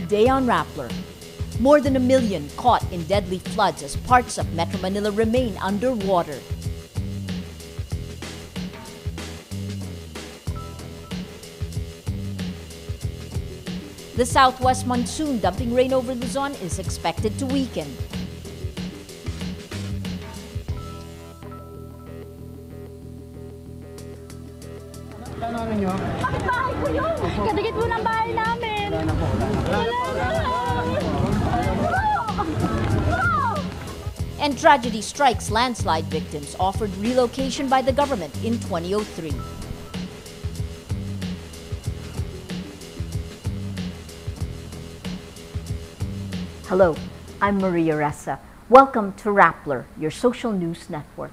today on Rappler. More than 1 million caught in deadly floods as parts of Metro Manila remain underwater. The southwest monsoon dumping rain over Luzon is expected to weaken. Bakit bahay ko yun? Kadikit mo ng bahay namin. And tragedy strikes landslide victims offered relocation by the government in 2003. Hello, I'm Maria Ressa. Welcome to Rappler, your social news network.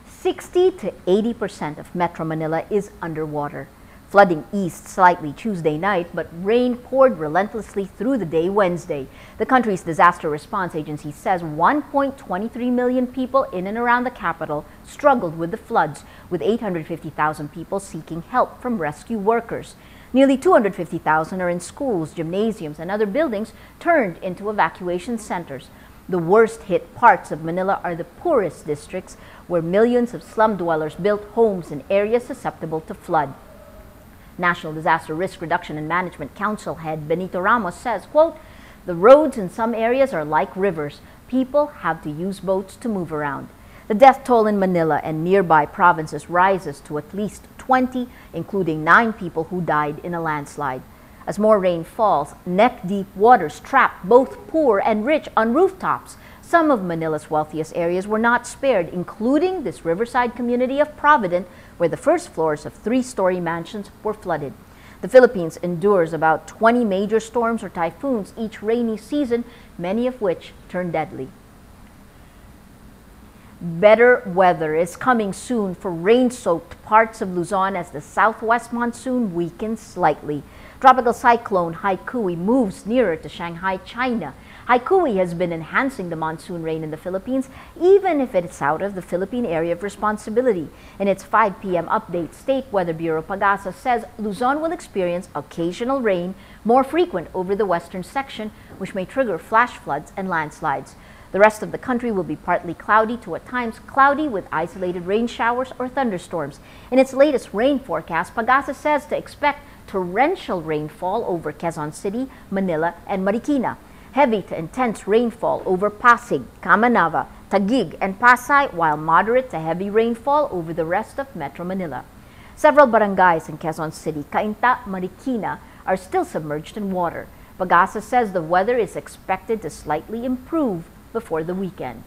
60 to 80% of Metro Manila is underwater. Flooding eased slightly Tuesday night, but rain poured relentlessly through the day Wednesday. The country's disaster response agency says 1.23 million people in and around the capital struggled with the floods, with 850,000 people seeking help from rescue workers. Nearly 250,000 are in schools, gymnasiums, and other buildings turned into evacuation centers. The worst-hit parts of Manila are the poorest districts, where millions of slum dwellers built homes in areas susceptible to flood. National Disaster Risk Reduction and Management Council head Benito Ramos says, quote, "The roads in some areas are like rivers. People have to use boats to move around." The death toll in Manila and nearby provinces rises to at least 20, including 9 people who died in a landslide. As more rain falls, neck-deep waters trap both poor and rich on rooftops. Some of Manila's wealthiest areas were not spared, including this riverside community of Provident, where the first floors of 3-story mansions were flooded. The Philippines endures about 20 major storms or typhoons each rainy season, many of which turn deadly. Better weather is coming soon for rain-soaked parts of Luzon as the southwest monsoon weakens slightly. Tropical cyclone Haikui moves nearer to Shanghai, China. Haikui has been enhancing the monsoon rain in the Philippines, even if it's out of the Philippine area of responsibility. In its 5 p.m. update, State Weather Bureau Pagasa says Luzon will experience occasional rain, more frequent over the western section, which may trigger flash floods and landslides. The rest of the country will be partly cloudy to at times cloudy with isolated rain showers or thunderstorms. In its latest rain forecast, Pagasa says to expect torrential rainfall over Quezon City, Manila, and Marikina. Heavy to intense rainfall over Pasig, Kamanava, Taguig, and Pasay, while moderate to heavy rainfall over the rest of Metro Manila. Several barangays in Quezon City, Cainta, Marikina, are still submerged in water. Pagasa says the weather is expected to slightly improve before the weekend.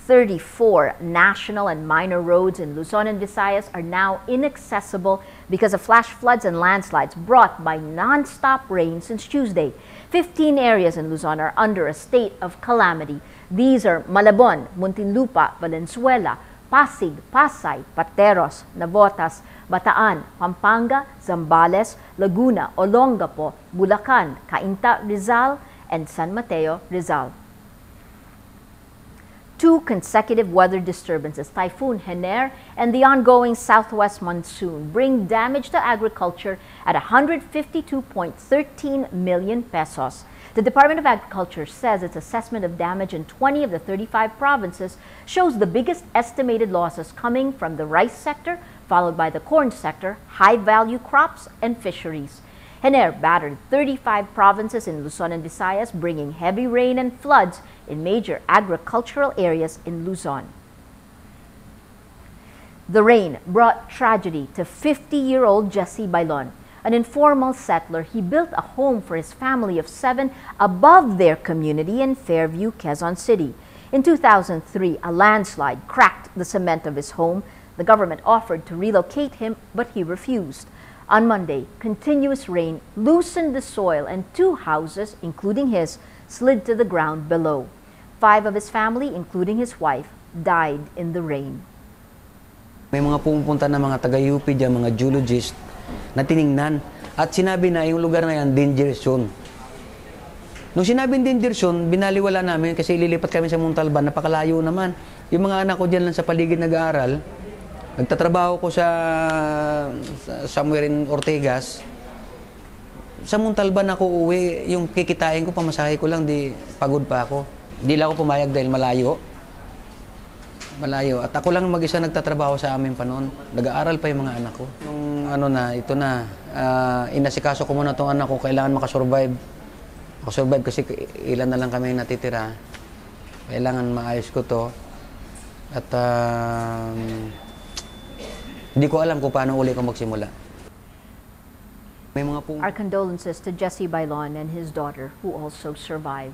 34 national and minor roads in Luzon and Visayas are now inaccessible because of flash floods and landslides brought by non-stop rain since Tuesday. 15 areas in Luzon are under a state of calamity. These are Malabon, Muntinlupa, Valenzuela, Pasig, Pasay, Pateros, Navotas, Bataan, Pampanga, Zambales, Laguna, Olongapo, Bulacan, Cainta, Rizal, and San Mateo, Rizal. 2 consecutive weather disturbances, Typhoon Hener and the ongoing southwest monsoon, bring damage to agriculture at 152.13 million pesos. The Department of Agriculture says its assessment of damage in 20 of the 35 provinces shows the biggest estimated losses coming from the rice sector, followed by the corn sector, high-value crops, and fisheries. Hener battered 35 provinces in Luzon and Visayas, bringing heavy rain and floods in major agricultural areas in Luzon. The rain brought tragedy to 50-year-old Jesse Bailon. An informal settler, he built a home for his family of 7 above their community in Fairview, Quezon City. In 2003, a landslide cracked the cement of his home. The government offered to relocate him, but he refused. On Monday, continuous rain loosened the soil and 2 houses, including his, slid to the ground below. 5 of his family, including his wife, died in the rain. May mga pumupunta na mga taga-UP dyan, mga geologist, na tiningnan at sinabi na yung lugar na yan, danger zone. Nung sinabing danger zone, binaliwala namin kasi ililipat kami sa Montalban, napakalayo naman. Yung mga anak ko dyan lang sa paligid nag-aaral, nagtatrabaho ko sa somewhere in Ortegas. Sa Montalban ako uwi, yung kikitain ko, pamasahe ko lang, di pagod pa ako. Di lang ako pumayag dahil malayo. Malayo. At ako lang mag-isa nagtatrabaho sa amin pa noon. Nag-aaral pa yung mga anak ko. Nung ito na, inasikaso ko muna itong anak ko, kailangan makasurvive. Makasurvive kasi ilan na lang kami natitira. Kailangan maayos ko to. At hindi ko alam kung paano uli ko magsimula. Our condolences to Jesse Bailon and his daughter, who also survived.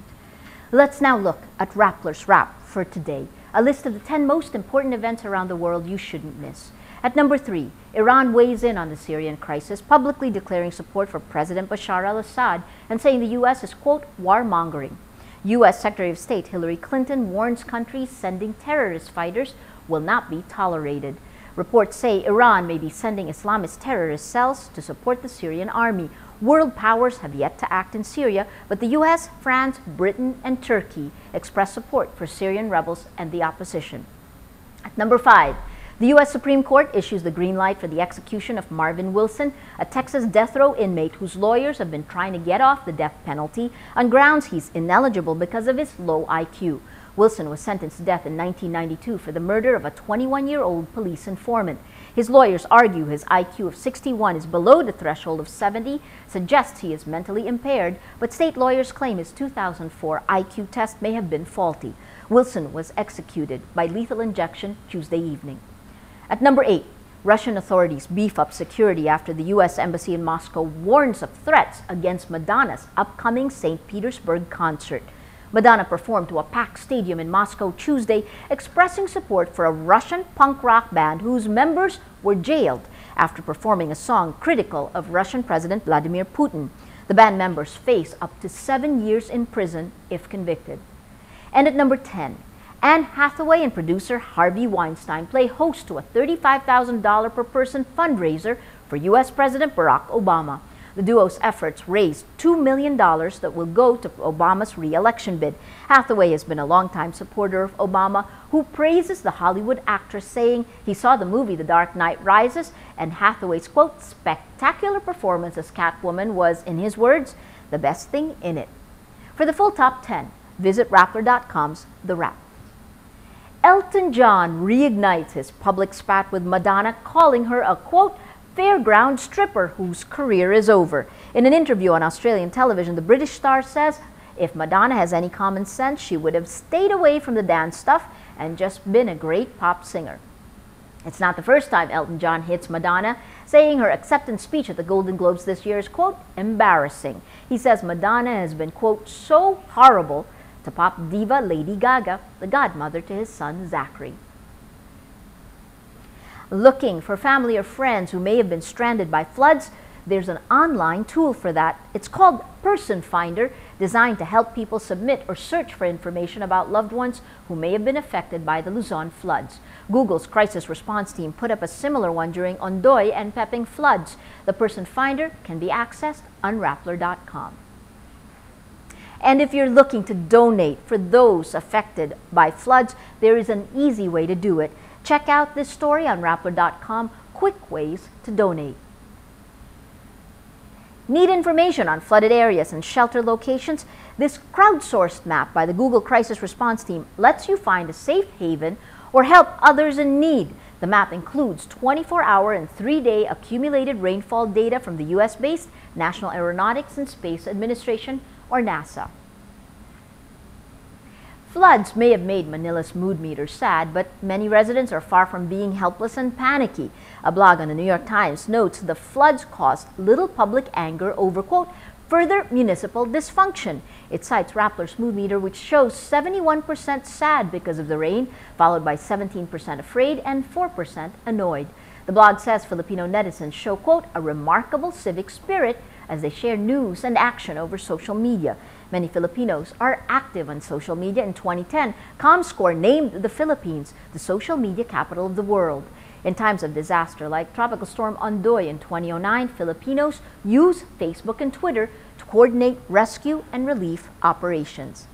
Let's now look at Rappler's Wrap for today, a list of the 10 most important events around the world you shouldn't miss. At number 3, Iran weighs in on the Syrian crisis, publicly declaring support for President Bashar al-Assad and saying the U.S. is, quote, warmongering. U.S. Secretary of State Hillary Clinton warns countries sending terrorist fighters will not be tolerated. Reports say Iran may be sending Islamist terrorist cells to support the Syrian army. World powers have yet to act in Syria, but the U.S., France, Britain, and Turkey express support for Syrian rebels and the opposition. At number 5, the U.S. Supreme Court issues the green light for the execution of Marvin Wilson, a Texas death row inmate whose lawyers have been trying to get off the death penalty on grounds he's ineligible because of his low IQ. Wilson was sentenced to death in 1992 for the murder of a 21-year-old police informant. His lawyers argue his IQ of 61 is below the threshold of 70, suggests he is mentally impaired, but state lawyers claim his 2004 IQ test may have been faulty. Wilson was executed by lethal injection Tuesday evening. At number 8, Russian authorities beef up security after the U.S. Embassy in Moscow warns of threats against Madonna's upcoming St. Petersburg concert. Madonna performed to a packed stadium in Moscow Tuesday, expressing support for a Russian punk rock band whose members were jailed after performing a song critical of Russian President Vladimir Putin. The band members face up to 7 years in prison if convicted. And at number 10, Anne Hathaway and producer Harvey Weinstein play host to a $35,000 per person fundraiser for U.S. President Barack Obama. The duo's efforts raised $2 million that will go to Obama's re-election bid. Hathaway has been a longtime supporter of Obama, who praises the Hollywood actress, saying he saw the movie The Dark Knight Rises, and Hathaway's, quote, spectacular performance as Catwoman was, in his words, the best thing in it. For the full top 10, visit Rappler.com's The Wrap. Elton John reignites his public spat with Madonna, calling her a, quote, fairground stripper whose career is over. In an interview on Australian television, the British star says if Madonna has any common sense, she would have stayed away from the dance stuff and just been a great pop singer. It's not the first time Elton John hits Madonna, saying her acceptance speech at the Golden Globes this year is, quote, embarrassing. He says Madonna has been, quote, so horrible to pop diva Lady Gaga, the godmother to his son Zachary. Looking for family or friends who may have been stranded by floods? There's an online tool for that. It's called Person Finder, designed to help people submit or search for information about loved ones who may have been affected by the Luzon floods. Google's crisis response team put up a similar one during Ondoy and Pepeng floods. The Person Finder can be accessed on Rappler.com. And if you're looking to donate for those affected by floods, there is an easy way to do it. Check out this story on Rappler.com, quick ways to donate. Need information on flooded areas and shelter locations? This crowdsourced map by the Google Crisis Response Team lets you find a safe haven or help others in need. The map includes 24-hour and 3-day accumulated rainfall data from the US-based National Aeronautics and Space Administration, or NASA. Floods may have made Manila's mood meter sad, but many residents are far from being helpless and panicky. A blog on the New York Times notes the floods caused little public anger over, quote, further municipal dysfunction. It cites Rappler's mood meter, which shows 71% sad because of the rain, followed by 17% afraid and 4% annoyed. The blog says Filipino netizens show, quote, a remarkable civic spirit as they share news and action over social media. Many Filipinos are active on social media. In 2010, ComScore named the Philippines the social media capital of the world. In times of disaster like Tropical Storm Ondoy in 2009, Filipinos use Facebook and Twitter to coordinate rescue and relief operations.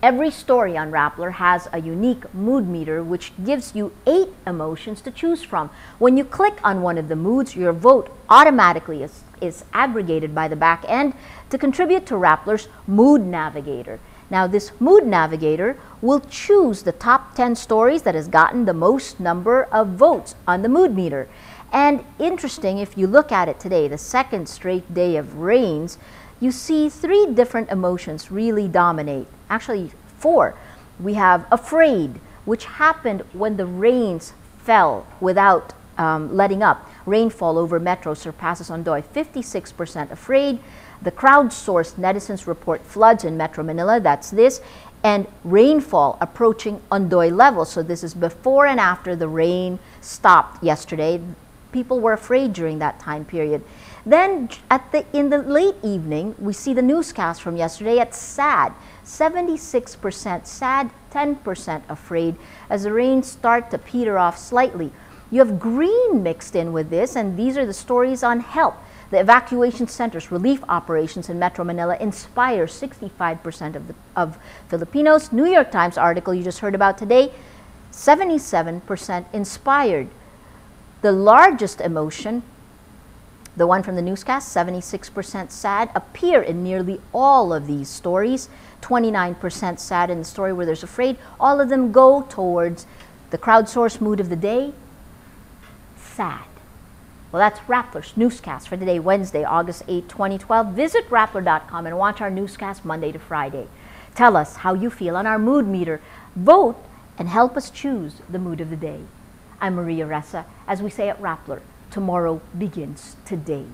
Every story on Rappler has a unique mood meter which gives you 8 emotions to choose from. When you click on one of the moods, your vote automatically is aggregated by the back end to contribute to Rappler's Mood Navigator. Now, this Mood Navigator will choose the top 10 stories that has gotten the most number of votes on the mood meter. And interesting, if you look at it today, the second straight day of rains, you see 3 different emotions really dominate. Actually, 4. We have afraid, which happened when the rains fell without letting up. Rainfall over Metro surpasses Ondoy, 56% afraid. The crowdsourced netizens report floods in Metro Manila, that's this, and rainfall approaching Ondoy levels. So this is before and after the rain stopped yesterday. People were afraid during that time period. Then in the late evening, we see the newscast from yesterday at sad, 76% sad, 10% afraid as the rains start to peter off slightly. You have green mixed in with this, and these are the stories on help. The evacuation centers, relief operations in Metro Manila inspire 65% of Filipinos. New York Times article you just heard about today, 77% inspired. The largest emotion, the one from the newscast, 76% sad, appear in nearly all of these stories. 29% sad in the story where there's afraid. All of them go towards the crowdsourced mood of the day, sad. Well, that's Rappler's Newscast for today, Wednesday, August 8, 2012. Visit Rappler.com and watch our newscast Monday to Friday. Tell us how you feel on our mood meter. Vote and help us choose the mood of the day. I'm Maria Ressa. As we say at Rappler, tomorrow begins today.